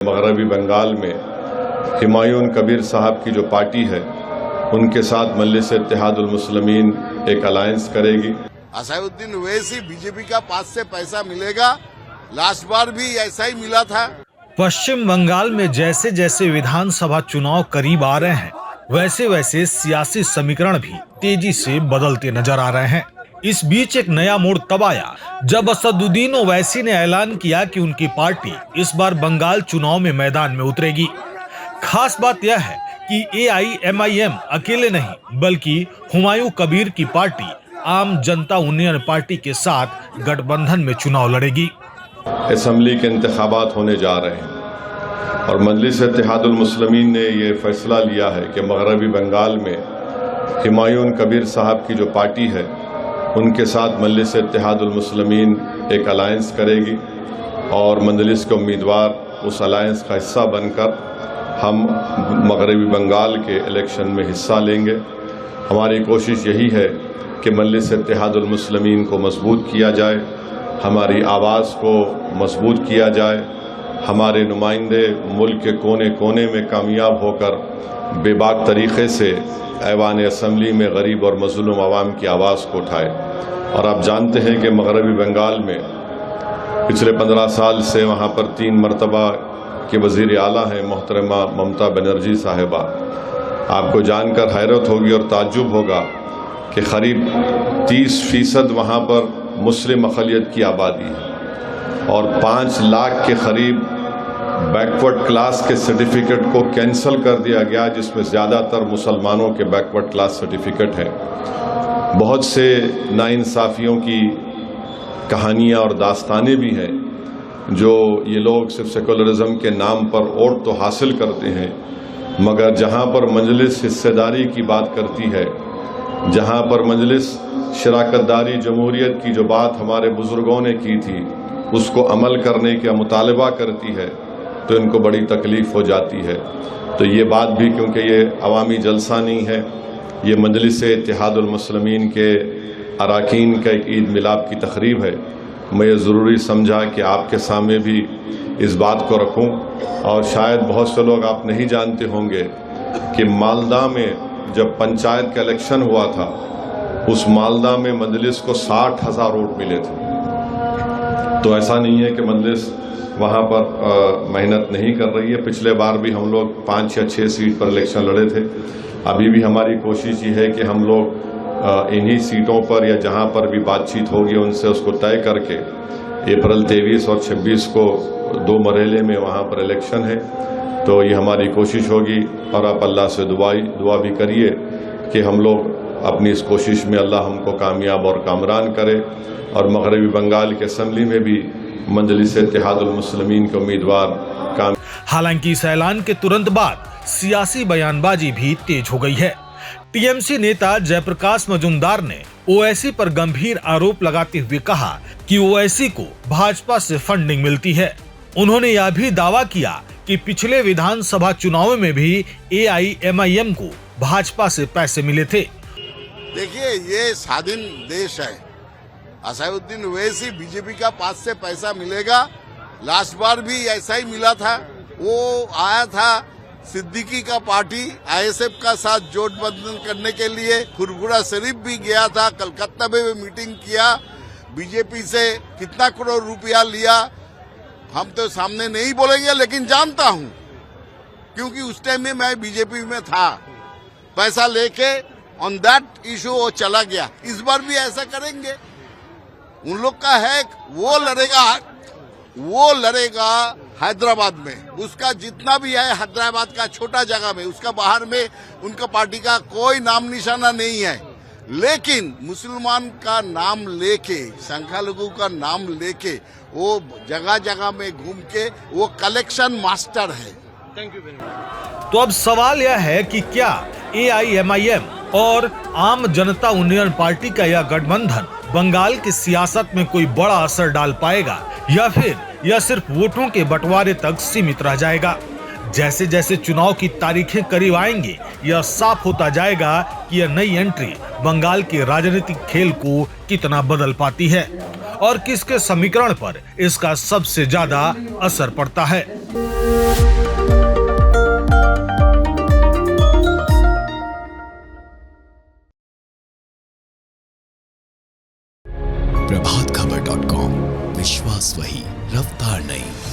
मगरबी बंगाल में हुमायूं कबीर साहब की जो पार्टी है उनके साथ मजलिस इत्तेहादुल मुस्लिमीन एक अलायंस करेगी। असादुद्दीन ओवैसी बीजेपी का पास से पैसा मिलेगा, लास्ट बार भी ऐसा ही मिला था। पश्चिम बंगाल में जैसे जैसे विधानसभा चुनाव करीब आ रहे हैं वैसे वैसे सियासी समीकरण भी तेजी से बदलते नजर आ रहे हैं। इस बीच एक नया मोड़ तब आया जब असदुद्दीन ओवैसी ने ऐलान किया कि उनकी पार्टी इस बार बंगाल चुनाव में मैदान में उतरेगी। खास बात यह है कि AIMIM अकेले नहीं बल्कि हुमायूं कबीर की पार्टी आम जनता यूनियन पार्टी के साथ गठबंधन में चुनाव लड़ेगी। असेंबली के इंतखाबात होने जा रहे हैं और मजलिस इत्तेहादुल मुस्लिमीन ने ये फैसला लिया है कि मगरबी बंगाल में हुमायूं कबीर साहब की जो पार्टी है उनके साथ मजलिस इत्तेहादुल मुस्लिमीन एक अलायंस करेगी और मजलिस के उम्मीदवार उस अलायंस का हिस्सा बनकर हम मगरबी बंगाल के इलेक्शन में हिस्सा लेंगे। हमारी कोशिश यही है कि मजलिस इत्तेहादुल मुस्लिमीन को मजबूत किया जाए, हमारी आवाज़ को मजबूत किया जाए, हमारे नुमाइंदे मुल्क के कोने कोने में कामयाब होकर बेबाक तरीक़े से ऐवान असम्बली में गरीब और मज़लूम आवाम की आवाज़ को उठाए। और आप जानते हैं कि मगरबी बंगाल में पिछले 15 साल से वहाँ पर 3 मरतबा के वज़ीर आला हैं मोहतरमा ममता बनर्जी साहिबा। आपको जानकर हैरत होगी और ताज्जुब होगा कि करीब 30% वहाँ पर मुस्लिम अक़लियत की आबादी है और 5 लाख के करीब बैकवर्ड क्लास के सर्टिफिकेट को कैंसिल कर दिया गया, जिसमें ज़्यादातर मुसलमानों के बैकवर्ड क्लास सर्टिफिकेट हैं। बहुत से नाइंसाफ़ियों की कहानियाँ और दास्तानें भी हैं जो ये लोग सिर्फ सेकुलरिज्म के नाम पर वोट तो हासिल करते हैं, मगर जहाँ पर मजलिस हिस्सेदारी की बात करती है, जहाँ पर मजलिस शराकतदारी जमहूरियत की जो बात हमारे बुज़ुर्गों ने की थी उसको अमल करने का मुतालबा करती है, तो इनको बड़ी तकलीफ़ हो जाती है। तो ये बात भी, क्योंकि ये अवामी जलसा नहीं है, ये मजलिस इत्तेहादुल मुस्लिमीन के अरकान का एक ईद मिलाद की तकरीब है, मैं ये ज़रूरी समझा कि आपके सामने भी इस बात को रखूं। और शायद बहुत से लोग आप नहीं जानते होंगे कि मालदा में जब पंचायत का इलेक्शन हुआ था, उस मालदा में मजलिस को 60,000 वोट मिले थे। तो ऐसा नहीं है कि मजलिस वहाँ पर मेहनत नहीं कर रही है। पिछले बार भी हम लोग 5 या 6 सीट पर इलेक्शन लड़े थे। अभी भी हमारी कोशिश ये है कि हम लोग इन्हीं सीटों पर या जहाँ पर भी बातचीत होगी उनसे उसको तय करके अप्रैल 23 और 26 को 2 मरहले में वहाँ पर इलेक्शन है। तो ये हमारी कोशिश होगी और आप अल्लाह से दुआ भी करिए कि हम लोग अपनी इस कोशिश में अल्लाह हमको कामयाब और कामरान करे और मगरबी बंगाल के असम्बली में भी मजलिस इत्तेहादुल मुस्लिमीन के उम्मीदवार काम। हालांकि इस ऐलान के तुरंत बाद सियासी बयानबाजी भी तेज हो गई है। टीएमसी नेता जयप्रकाश मजूमदार ने ओवैसी पर गंभीर आरोप लगाते हुए कहा कि ओवैसी को भाजपा से फंडिंग मिलती है। उन्होंने यह भी दावा किया कि पिछले विधानसभा चुनाव में भी AIMIM को भाजपा से पैसे मिले थे। देखिए, ये स्वाधीन देश है। असादुद्दीन ओवैसी बीजेपी का पास से पैसा मिलेगा, लास्ट बार भी ऐसा ही मिला था। वो आया था सिद्दीकी का पार्टी ISF का साथ जोड़बंधन करने के लिए, खुरगुड़ा शरीफ भी गया था, कलकत्ता में भी मीटिंग किया। बीजेपी से कितना करोड़ रुपया लिया हम तो सामने नहीं बोलेंगे, लेकिन जानता हूं क्योंकि उस टाइम में मैं बीजेपी में था। पैसा लेके ऑन दैट इशू वो चला गया। इस बार भी ऐसा करेंगे। उन लोग का है, वो लड़ेगा हैदराबाद में। उसका जितना भी है हैदराबाद का छोटा जगह में, उसका बाहर में उनका पार्टी का कोई नाम निशाना नहीं है। लेकिन मुसलमान का नाम लेके, संख्यालघु का नाम लेके वो जगह जगह में घूम के वो कलेक्शन मास्टर है। तो अब सवाल यह है कि क्या AIMIM और आम जनता यूनियन पार्टी का यह गठबंधन बंगाल की सियासत में कोई बड़ा असर डाल पाएगा या फिर यह सिर्फ वोटों के बंटवारे तक सीमित रह जाएगा। जैसे जैसे चुनाव की तारीखें करीब आएंगी, यह साफ होता जाएगा कि यह नई एंट्री बंगाल के राजनीतिक खेल को कितना बदल पाती है और किसके समीकरण पर इसका सबसे ज्यादा असर पड़ता है। प्रभातखबर.com, विश्वास वही, रफ्तार नहीं।